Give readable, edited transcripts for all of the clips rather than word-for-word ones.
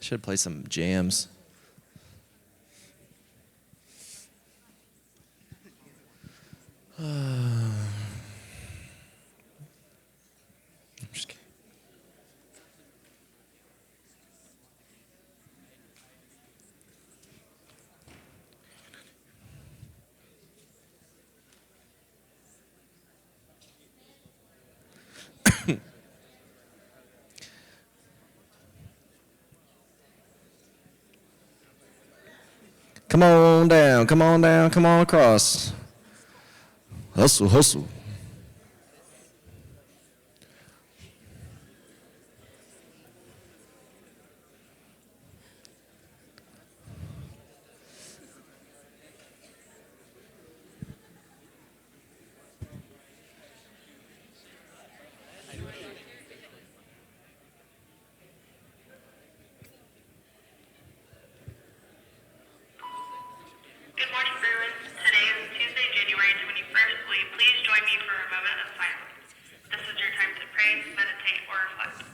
Should play some jams. I'm just kidding. Come on down, come on down, come on across. Hustle, hustle. Good morning, Bruins. Today is Tuesday, January 21st. Will you please join me for a moment of silence? This is your time to pray, meditate, or reflect.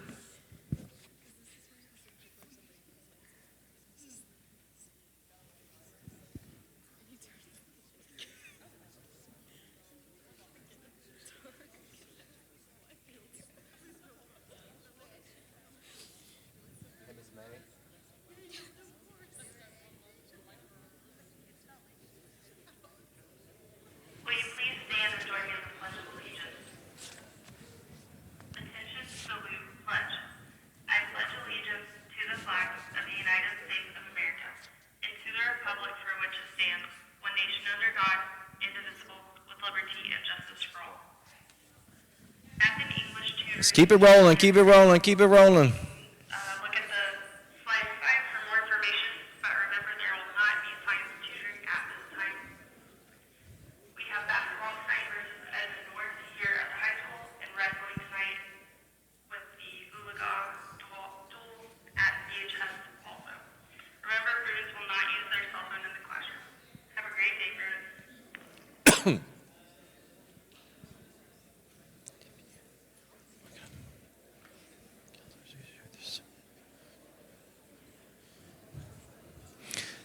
Will you please stand and join me in the Pledge of Allegiance? Attention, salute, pledge. I pledge allegiance to the flag of the United States of America and to the republic for which it stands, one nation under God, indivisible, with liberty and justice for all. As an English tutor, Let's keep it rolling, keep it rolling, keep it rolling. look at the slide 5 for more information, but remember there will not be science tutoring at this time. We have basketball tonight versus Edmond North here at the high school, and wrestling tonight with the Ulaga duel at BHS also. Remember, students will not use their cell phone in the classroom. Have a great day, students.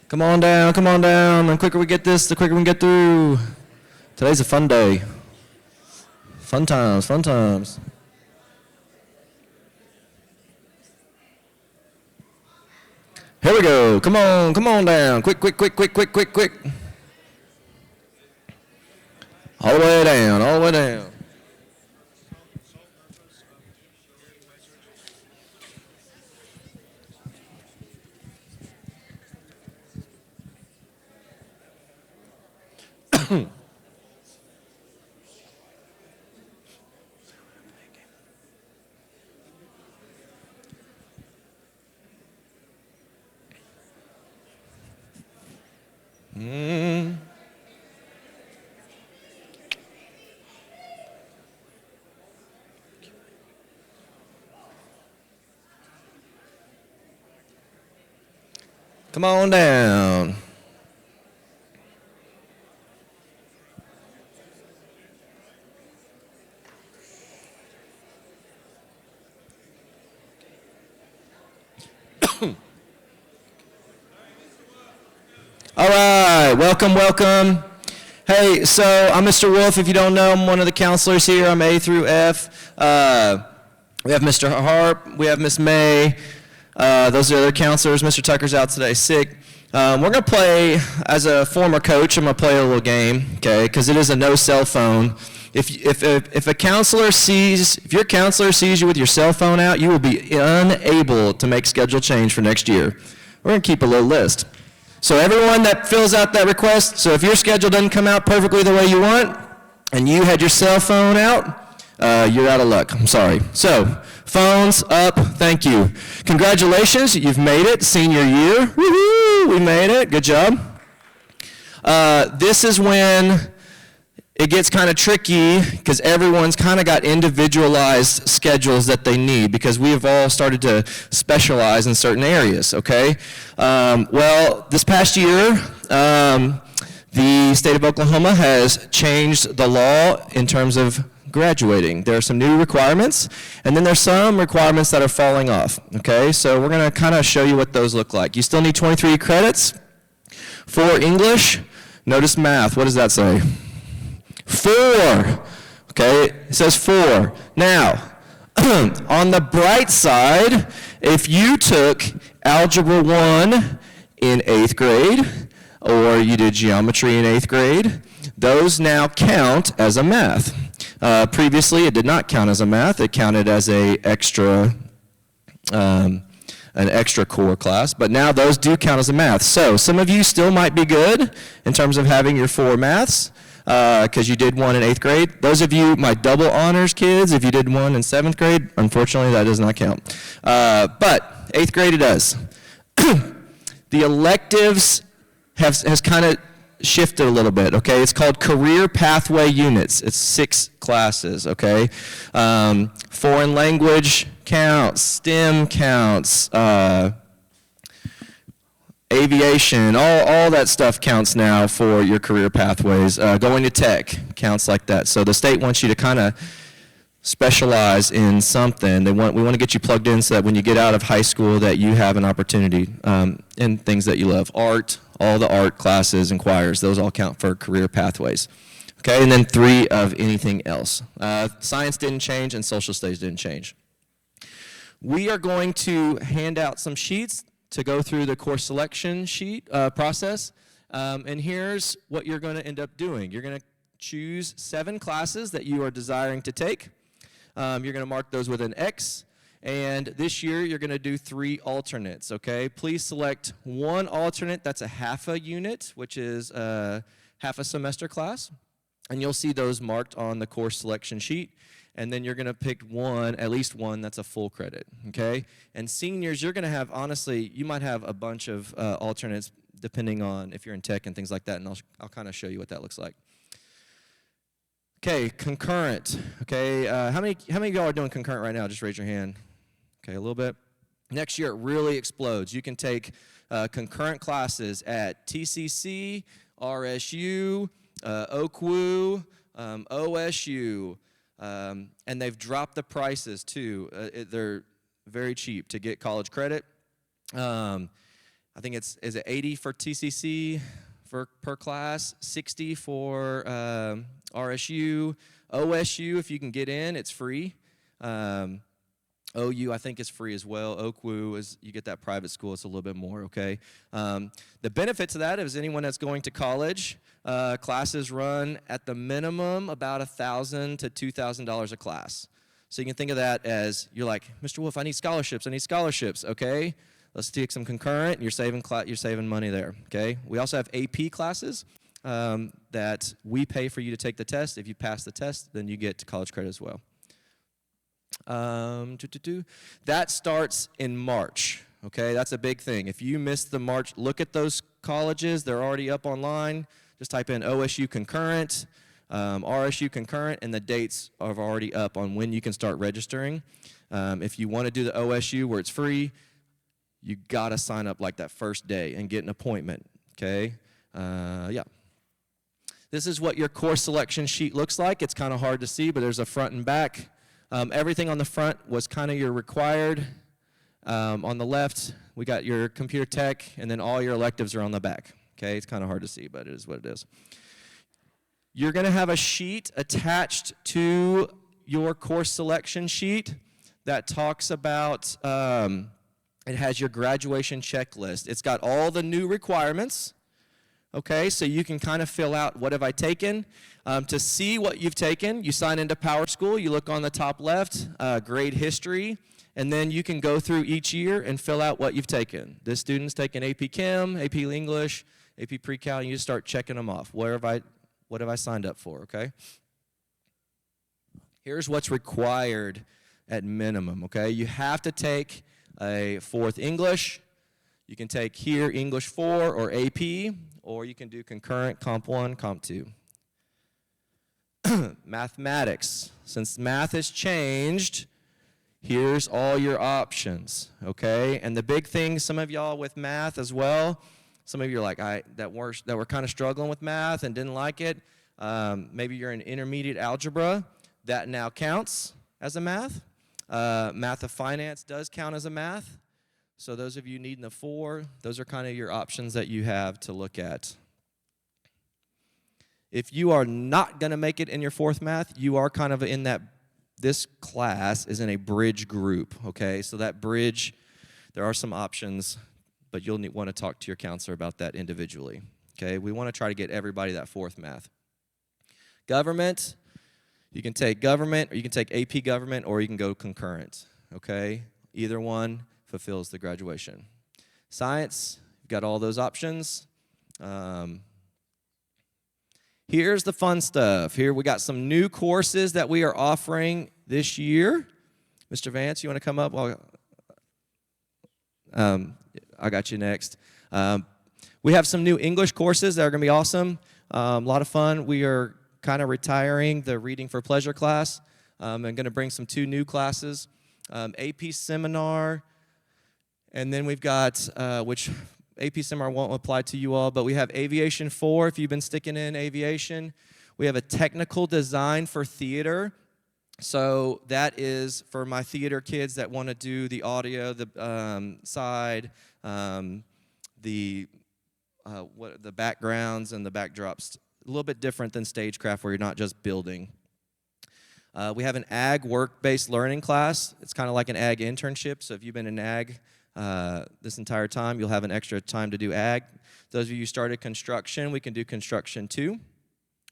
Come on down, come on down. The quicker we get this, the quicker we can get through. Today's a fun day. Fun times, fun times. Here we go. Come on down. Quick, quick, quick, quick, quick, quick, quick. All the way down, all the way down. Come on down. All right, welcome, welcome. Hey, so I'm Mr. Wolf. If you don't know, I'm one of the counselors here. I'm A through F. We have Mr. Harp. We have Miss May. Those are the other counselors. Mr. Tucker's out today, sick. We're going to play, as a former coach, I'm going to play a little game, okay, because it is a no cell phone. If your counselor sees you with your cell phone out, you will be unable to make schedule change for next year. We're going to keep a little list. So everyone that fills out that request, so if your schedule doesn't come out perfectly the way you want, and you had your cell phone out, you're out of luck. I'm sorry. So, phones up. Thank you. Congratulations. You've made it. Senior year. Woohoo! We made it. Good job. This is when it gets kind of tricky because everyone's kind of got individualized schedules that they need because we have all started to specialize in certain areas, okay? Well, this past year, the state of Oklahoma has changed the law in terms of graduating. There are some new requirements, and then there's some requirements that are falling off, okay? So we're going to kind of show you what those look like. You still need 23 credits for English. Notice math. What does that say? 4. Okay, it says 4. Now, on the bright side, if you took Algebra 1 in 8th grade, or you did geometry in 8th grade, those now count as a math. Previously, it did not count as a math. It counted as an extra core class, but now those do count as a math. So some of you still might be good in terms of having your 4 maths, because you did 1 in 8th grade. Those of you, my double honors kids, if you did 1 in 7th grade, unfortunately that does not count. But 8th grade it does. The electives has kind of shifted a little bit, okay? It's called career pathway units. It's 6 classes, okay? Foreign language counts, STEM counts, aviation, all that stuff counts now for your career pathways. Going to tech counts like that. So the state wants you to kind of specialize in something. We want to get you plugged in so that when you get out of high school that you have an opportunity in things that you love. Art, all the art classes and choirs, those all count for career pathways. Okay, and then 3 of anything else. Science didn't change and social studies didn't change. We are going to hand out some sheets to go through the course selection sheet process. And here's what you're going to end up doing. You're going to choose 7 classes that you are desiring to take. You're going to mark those with an X. And this year, you're going to do 3 alternates, okay? Please select 1 alternate. That's a half a unit, which is half a semester class. And you'll see those marked on the course selection sheet. And then you're going to pick at least one that's a full credit, okay? And seniors, you're going to have, honestly, you might have a bunch of alternates depending on if you're in tech and things like that, and I'll kind of show you what that looks like. Okay, concurrent, okay? How many of y'all are doing concurrent right now? Just raise your hand. Okay, a little bit. Next year, it really explodes. You can take concurrent classes at TCC, RSU, OCWU, OSU, and they've dropped the prices too. They're very cheap to get college credit. I think is it 80 for TCC per class, 60 for RSU, OSU. If you can get in, it's free. OU, I think, is free as well. OCWU is, you get that private school, it's a little bit more, okay? The benefit to that is anyone that's going to college, classes run at the minimum about $1,000 to $2,000 a class. So you can think of that as, you're like, Mr. Wolf, I need scholarships, okay? Let's take some concurrent, you're saving money there, okay? We also have AP classes that we pay for you to take the test. If you pass the test, then you get college credit as well. That starts in March, okay? That's a big thing. If you missed the March, look at those colleges. They're already up online. Just type in OSU concurrent, RSU concurrent, and the dates are already up on when you can start registering. If you want to do the OSU where it's free, you got to sign up like that first day and get an appointment, okay? Yeah. This is what your course selection sheet looks like. It's kind of hard to see, but there's a front and back. Everything on the front was kind of your required. On the left, we got your computer tech, and then all your electives are on the back. Okay, it's kind of hard to see, but it is what it is. You're going to have a sheet attached to your course selection sheet that talks about, it has your graduation checklist. It's got all the new requirements. Okay, so you can kind of fill out what have I taken. To see what you've taken, you sign into PowerSchool, you look on the top left, grade history, and then you can go through each year and fill out what you've taken. This student's taken AP Chem, AP English, AP Pre-Cal, and you just start checking them off. What have I signed up for, okay? Here's what's required at minimum, okay? You have to take a 4th English. You can take here English 4 or AP, or you can do concurrent, Comp 1, Comp 2. Mathematics. Since math has changed, here's all your options, okay? And the big thing, some of y'all with math as well, some of you are like, that were kind of struggling with math and didn't like it. Maybe you're in intermediate algebra. that now counts as a math. Math of finance does count as a math. So those of you needing the 4, those are kind of your options that you have to look at. If you are not going to make it in your 4th math, you are kind of in that, this class is in a bridge group, okay? So that bridge, there are some options, but you'll want to talk to your counselor about that individually, okay? We want to try to get everybody that 4th math. Government, you can take government, or you can take AP government, or you can go concurrent, okay? Either one fulfills the graduation. Science, you've got all those options. Here's the fun stuff. Here we got some new courses that we are offering this year. Mr. Vance, you want to come up? I got you next. We have some new English courses that are going to be awesome. A lot of fun. We are kind of retiring the Reading for Pleasure class. I'm going to bring 2 new classes. AP Seminar, and then we've got, which AP Seminar won't apply to you all, but we have Aviation 4 if you've been sticking in aviation. We have a Technical Design for Theater. So that is for my theater kids that want to do the audio, the side, the backgrounds and the backdrops. A little bit different than stagecraft where you're not just building. We have an ag work-based learning class. It's kind of like an ag internship. So if you've been in ag this entire time, you'll have an extra time to do ag. Those of you who started construction, we can do construction too.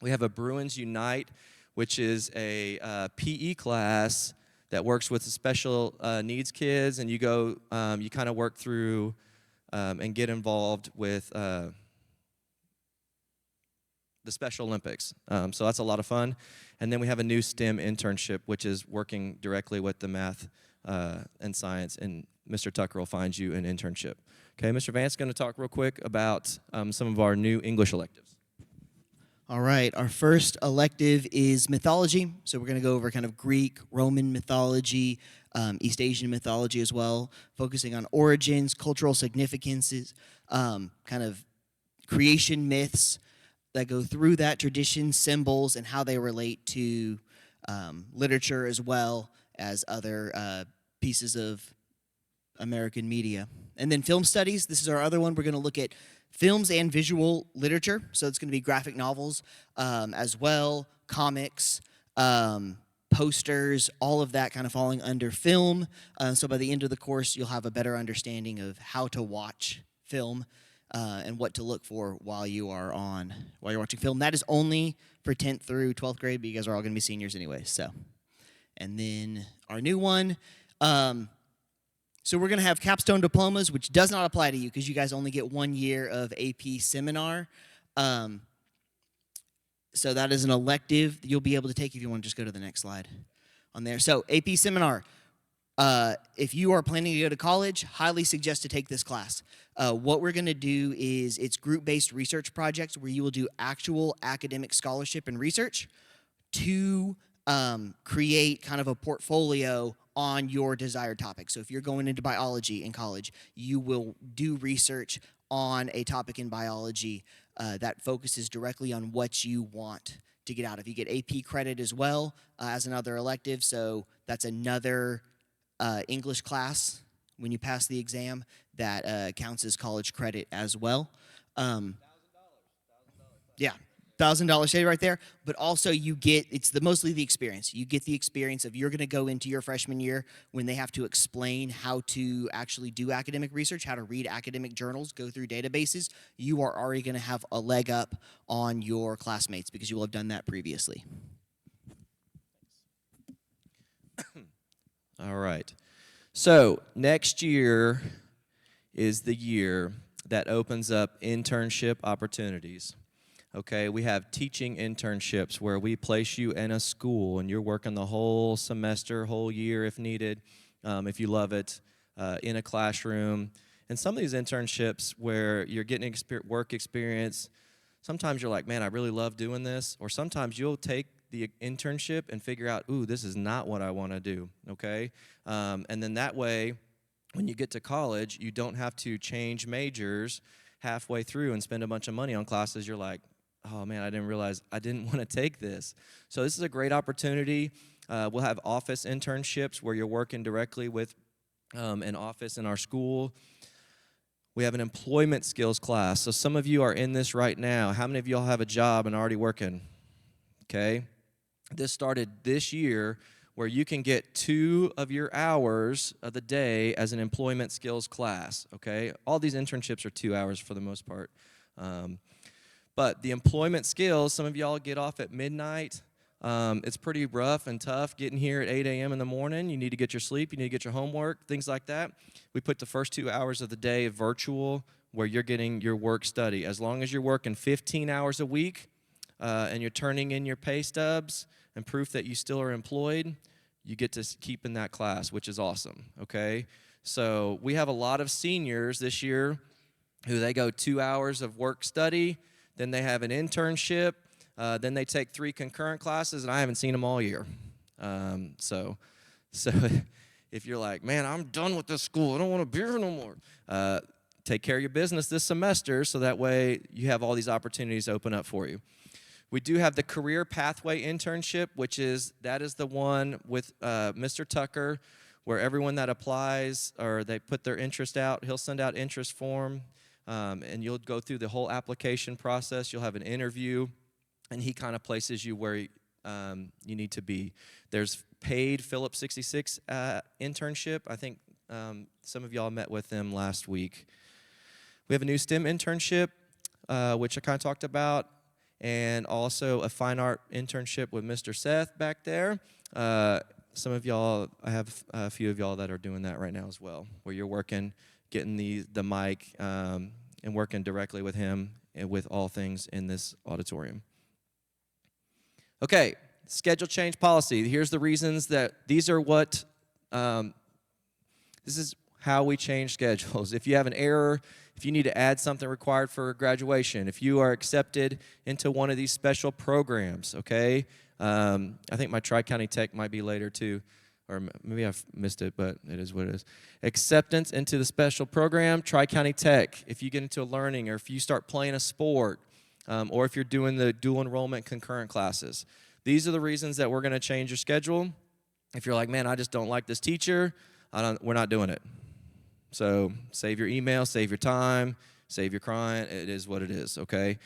We have a Bruins Unite, which is a PE class that works with the special needs kids, and you go, you kind of work through and get involved with the Special Olympics. So that's a lot of fun. And then we have a new STEM internship, which is working directly with the math and science, and Mr. Tucker will find you an internship. Okay, Mr. Vance is going to talk real quick about some of our new English electives. All right, our first elective is mythology. So we're going to go over kind of Greek, Roman mythology, East Asian mythology as well, focusing on origins, cultural significances, kind of creation myths that go through that tradition, symbols, and how they relate to literature as well as other pieces of American media. And then film studies, this is our other one. We're going to look at films and visual literature. So it's going to be graphic novels as well, comics, posters, all of that kind of falling under film. So by the end of the course, you'll have a better understanding of how to watch film and what to look for while you're watching film. That is only for 10th through 12th grade, but you guys are all going to be seniors anyway. So, and then our new one. So we're going to have capstone diplomas, which does not apply to you because you guys only get 1 year of AP seminar. So that is an elective that you'll be able to take if you want to just go to the next slide on there. So AP seminar, if you are planning to go to college, highly suggest to take this class. What we're going to do is it's group-based research projects where you will do actual academic scholarship and research to create kind of a portfolio on your desired topic. So if you're going into biology in college, you will do research on a topic in biology that focuses directly on what you want to get out of. You get AP credit as well as another elective, so that's another English class when you pass the exam that counts as college credit as well. Yeah. $1,000 shade right there, but also you get, mostly the experience. You get the experience of you're going to go into your freshman year when they have to explain how to actually do academic research, how to read academic journals, go through databases. You are already going to have a leg up on your classmates because you will have done that previously. All right. So next year is the year that opens up internship opportunities. Okay, we have teaching internships where we place you in a school and you're working the whole semester, whole year if needed, if you love it, in a classroom. And some of these internships where you're getting work experience, sometimes you're like, man, I really love doing this. Or sometimes you'll take the internship and figure out, ooh, this is not what I want to do, okay? And then that way, when you get to college, you don't have to change majors halfway through and spend a bunch of money on classes you're like, oh man, I didn't realize I didn't want to take this. So this is a great opportunity. We'll have office internships where you're working directly with an office in our school. We have an employment skills class. So some of you are in this right now. How many of y'all have a job and already working? Okay. This started this year where you can get 2 of your hours of the day as an employment skills class, okay? All these internships are 2 hours for the most part. But the employment skills, some of y'all get off at midnight. It's pretty rough and tough getting here at 8 a.m. in the morning. You need to get your sleep. You need to get your homework, things like that. We put the first 2 hours of the day virtual where you're getting your work study. As long as you're working 15 hours a week and you're turning in your pay stubs and proof that you still are employed, you get to keep in that class, which is awesome, okay? So we have a lot of seniors this year who they go 2 hours of work study, then they have an internship, then they take 3 concurrent classes, and I haven't seen them all year. So if you're like, man, I'm done with this school, I don't want to be here no more, take care of your business this semester so that way you have all these opportunities open up for you. We do have the career pathway internship, that is the one with Mr. Tucker, where everyone that applies or they put their interest out, he'll send out interest form, and you'll go through the whole application process. You'll have an interview, and he kind of places you where you need to be. There's paid Phillips 66 internship. I think some of y'all met with them last week. We have a new STEM internship, which I kind of talked about, and also a fine art internship with Mr. Seth back there. Some of y'all, I have a few of y'all that are doing that right now as well, where you're working, getting the mic, and working directly with him and with all things in this auditorium. Okay, schedule change policy. Here's the reasons that these are what, this is how we change schedules. If you have an error, if you need to add something required for graduation, if you are accepted into one of these special programs, okay? I think my Tri-County Tech might be later too, or maybe I've missed it, but it is what it is. Acceptance into the special program, Tri-County Tech. If you get into learning, or if you start playing a sport, or if you're doing the dual enrollment concurrent classes. These are the reasons that we're going to change your schedule. If you're like, man, I just don't like this teacher, we're not doing it. So save your email, save your time, save your crying. It is what it is, okay?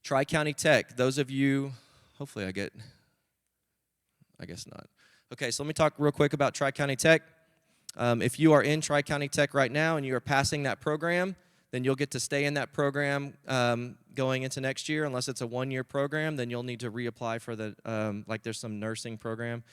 Tri-County Tech, those of you, hopefully I guess not. Okay, so let me talk real quick about Tri-County Tech. If you are in Tri-County Tech right now and you are passing that program, then you'll get to stay in that program going into next year. Unless it's a one-year program, then you'll need to reapply for the, like there's some nursing program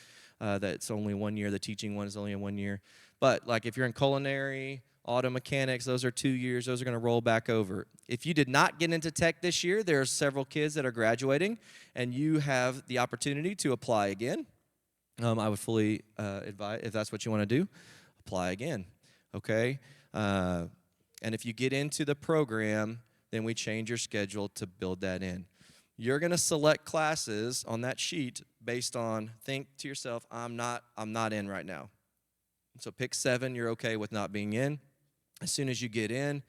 that's only 1 year. The teaching one is only a 1 year. But like if you're in culinary, auto mechanics, those are 2 years. Those are going to roll back over. If you did not get into tech this year, there are several kids that are graduating, and you have the opportunity to apply again. I would fully advise, if that's what you want to do, apply again, okay? And if you get into the program, then we change your schedule to build that in. You're going to select classes on that sheet based on, think to yourself, I'm not in right now. So pick 7 you're okay with not being in. As soon as you get in,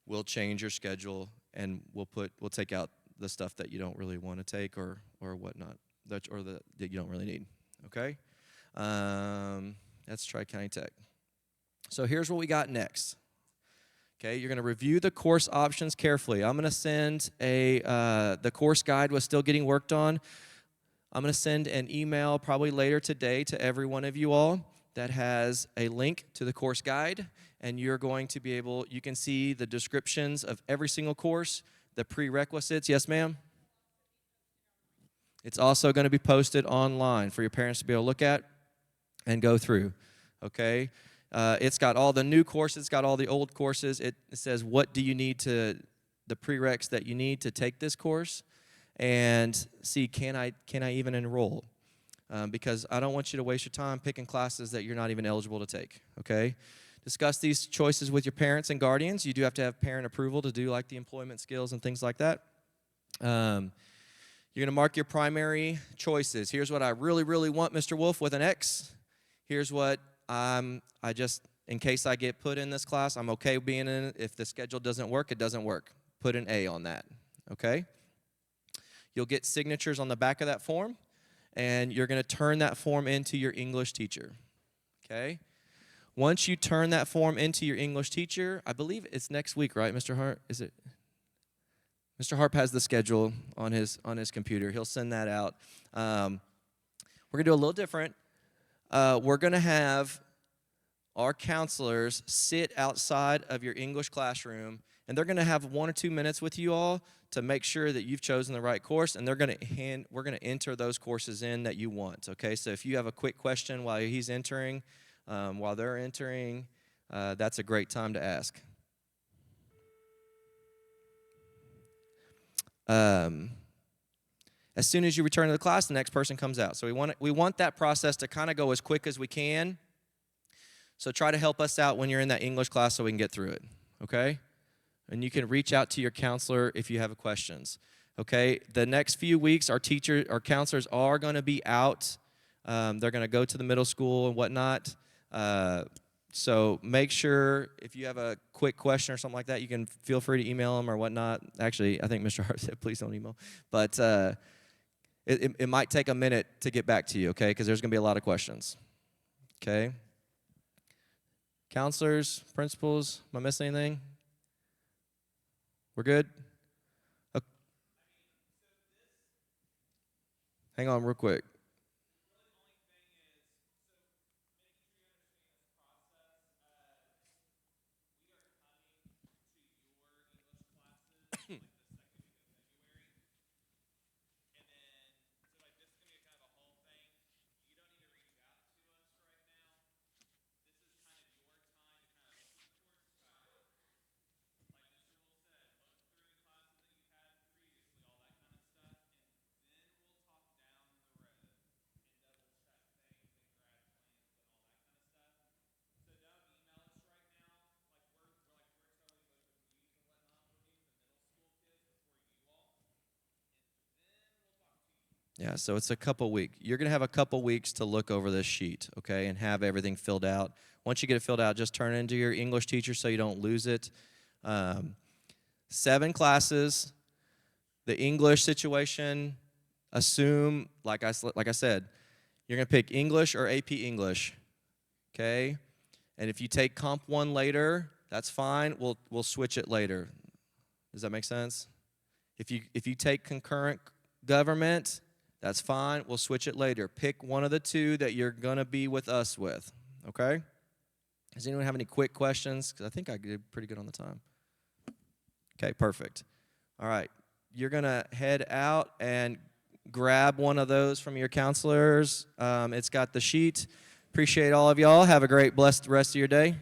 we'll change your schedule, and we'll take out the stuff that you don't really want to take or whatnot, that you don't really need, okay? That's Tri-County Tech. So here's what we got next. Okay, you're going to review the course options carefully. I'm going to send the course guide was still getting worked on. I'm going to send an email probably later today to every one of you all that has a link to the course guide, and you're going to be able, you can see the descriptions of every single course, the prerequisites. Yes, ma'am? It's also going to be posted online for your parents to be able to look at and go through, okay? It's got all the new courses, it's got all the old courses. It says what do you need the prereqs that you need to take this course, and see, can I even enroll? Because I don't want you to waste your time picking classes that you're not even eligible to take, okay? Discuss these choices with your parents and guardians. You do have to have parent approval to do like the employment skills and things like that. You're going to mark your primary choices. Here's what I really, really want, Mr. Wolf, with an X. Here's what in case I get put in this class, I'm okay being in it. If the schedule doesn't work, it doesn't work. Put an A on that, okay? You'll get signatures on the back of that form, and you're going to turn that form into your English teacher, okay? Once you turn that form into your English teacher, I believe it's next week, right, Mr. Hart? Is it? Mr. Harp has the schedule on his computer. He'll send that out. We're going to do a little different. We're going to have our counselors sit outside of your English classroom, and they're going to have 1 or 2 minutes with you all to make sure that you've chosen the right course, and we're going to enter those courses in that you want, okay? So if you have a quick question while he's entering, while they're entering, that's a great time to ask. As soon as you return to the class, the next person comes out. So we want that process to kind of go as quick as we can. So try to help us out when you're in that English class so we can get through it, okay? And you can reach out to your counselor if you have questions, okay? The next few weeks, our counselors are going to be out. They're going to go to the middle school and whatnot. So make sure if you have a quick question or something like that, you can feel free to email them or whatnot. Actually, I think Mr. Hart said please don't email. But it might take a minute to get back to you, okay, because there's going to be a lot of questions, okay? Counselors, principals, am I missing anything? We're good? Okay. Hang on real quick. Yeah, so it's a couple weeks. You're going to have a couple weeks to look over this sheet, okay, and have everything filled out. Once you get it filled out, just turn it into your English teacher so you don't lose it. 7 classes. The English situation, assume, like I said, you're going to pick English or AP English, okay? And if you take Comp 1 later, that's fine. We'll switch it later. Does that make sense? If you take concurrent government, that's fine. We'll switch it later. Pick one of the 2 that you're going to be with us with, okay? Does anyone have any quick questions? Because I think I did pretty good on the time. Okay, perfect. All right. You're going to head out and grab one of those from your counselors. It's got the sheet. Appreciate all of y'all. Have a great, blessed rest of your day.